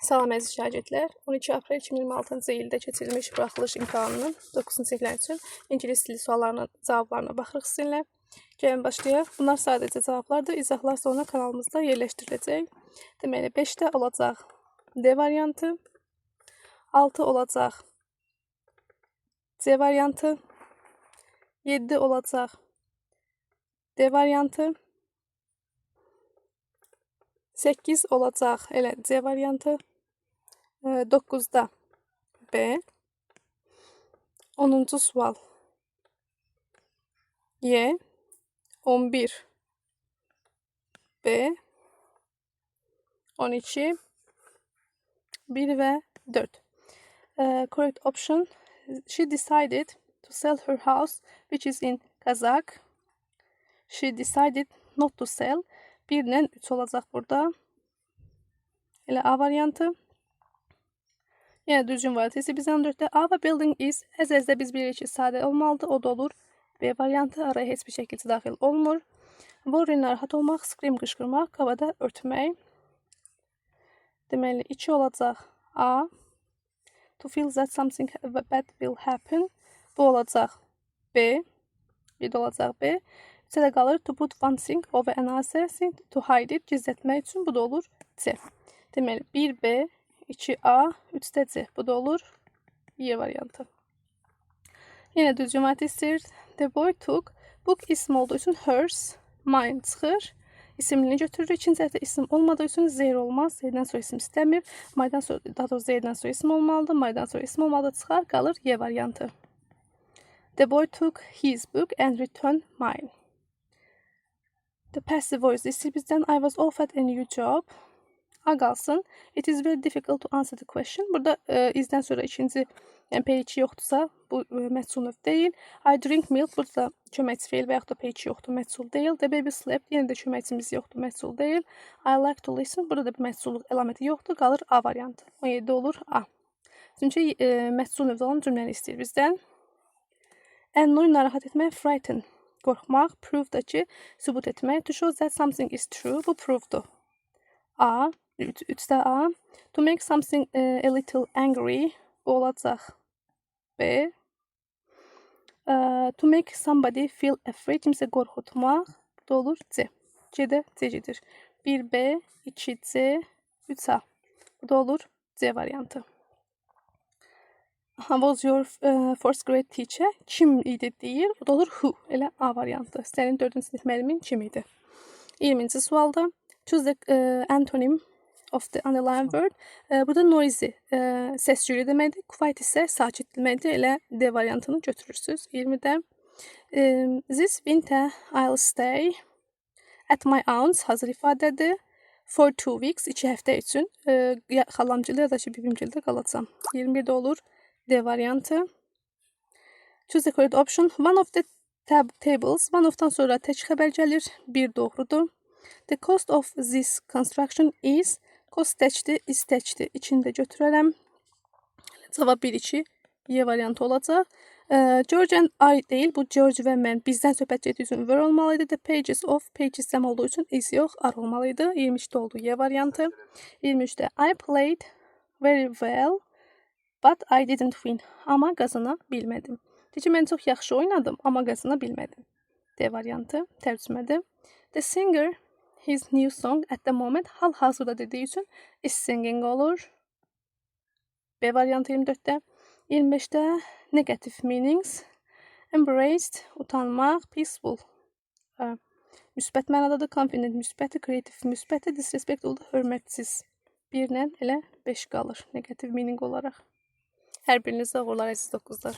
Salam əziz şagirdlər. 12 aprel 2026-cı ildə keçirilmiş buraxılış imtahanının 9-cu siniflər üçün ingilis dili suallarının cavablarına baxırıq sizinlə. Gəlin başlayaq. Bunlar sadəcə cavablardır. İzahlar sonra kanalımızda yerləşdiriləcək. Deməli 5-də olacaq D variantı, 6 olacaq C variantı, 7 olacaq D variantı, 8 olacaq elə C variantı, 9-da B, 10-cu sual Y, 11 B, 12 1 və 4. Correct option, she decided to sell her house which is in Kazakh. She decided not to sell. 1 ilə 3 olacaq burada. Elə A variantı. Yəni düzgün variantı isə bizdən 4-də A və building is əzəzdə biz bilirik ki, sadə olmalıdır. O da olur B variantı. Araya heç bir şəkildə daxil olmur. Worry narahat olmaq, scream qışqırmaq, havada örtmək. Deməli 2 olacaq A. To feel that something bad will happen. Bu olacaq B. Bir də olacaq B. Üçə qalır to put one thing over another thing to hide it, gizlətmək üçün. Bu da olur C. Deməli 1B, 2A, 3də C. Bu da olur Y variantı. Yenə düzgün variantı istəyir. The boy took. Book isim olduğu üçün hers, mine çıxır. İsimlini götürür. İkinci hərfdə isim olmadığı üçün Z olmaz. Z-dən sonra isim istəmir. Maydan sonra, daha doğrusu Z-dən sonra isim olmalıdır. Maydan sonra isim olmalıdır. Çıxar, qalır Y variantı. The boy took his book and returned mine. The passive voice istəyir bizdən I was offered a new job. A qalsın. It is very difficult to answer the question. Burada izdən sonra ikinci yəni P2 yoxdursa bu məhsul növ deyil. I drink milk. Burada köməkçi feil və yaxud da P2 yoxdur. Məhsul deyil. The baby slept. Yenə də köməkçimiz yoxdur. Məhsul deyil. I like to listen. Burada da məhsulluq əlaməti yoxdur. Qalır A variantı. 17 olur A. Çünki məhsul növdə olan cümləni istəyir bizdən. Annoy narahat etmək. Frighten. Qorxmaq. Prove da ki, sübut etmək. To show that something is true. Bu prove-dur. A. 3-də A. To make something a little angry. Bu olacaq B. To make somebody feel afraid. Kimsə qorxutmaq. Bu da olur C. C-də C gedir. 1B, 2C, 3A. Bu da olur C variantı. Was your first grade teacher? Kim idi deyir. Bu da olur who. Elə A variantı. Sənin 4-cü sinif müəllimin kim idi? 20-ci sualda. Choose the antonym of the underlined word. Burada noisy səs-küylü deməkdir. Quiet isə sakit deməkdir. Elə D variantını götürürsünüz. 20-də this winter I'll stay at my aunt's hazır ifadədir. For 2 weeks 2 həftə üçün xalamgildə ya da ki bibimgildə qalacam. 21-də olur D variantı. Choose the correct option. One of the tables. One of-dan sonra tək xəbər gəlir. 1 doğrudur. The cost of this construction is. Cost təkdir, is təkdir. İkini də götürərəm. Cavab 1-2 Y variantı olacaq. George and I deyil. Bu George və mən bizdən söhbət getdiyi üçün were olmalıydı. The pages of pages cəm olduğu üçün is yox, are olmalıydı. 23-də oldu Y variantı. 23-də I played very well but I didn't win. Amma qazana bilmədim. Deyir ki, mən çox yaxşı oynadım, amma qazana bilmədim. D variantı tərcümədir. The singer, his new song at the moment, hal-hazırda dediyi üçün is singing olur. B variantı 24-də. 25-də negative meanings. Embraced, utanmaq, peaceful. Müsbət mənadadır, confident müsbəti, creative müsbəti, disrespectful da hörmətsiz. 1 ilə elə 5 qalır negative meaning olaraq. Hər biriniz uğurlar əziz 9-lar.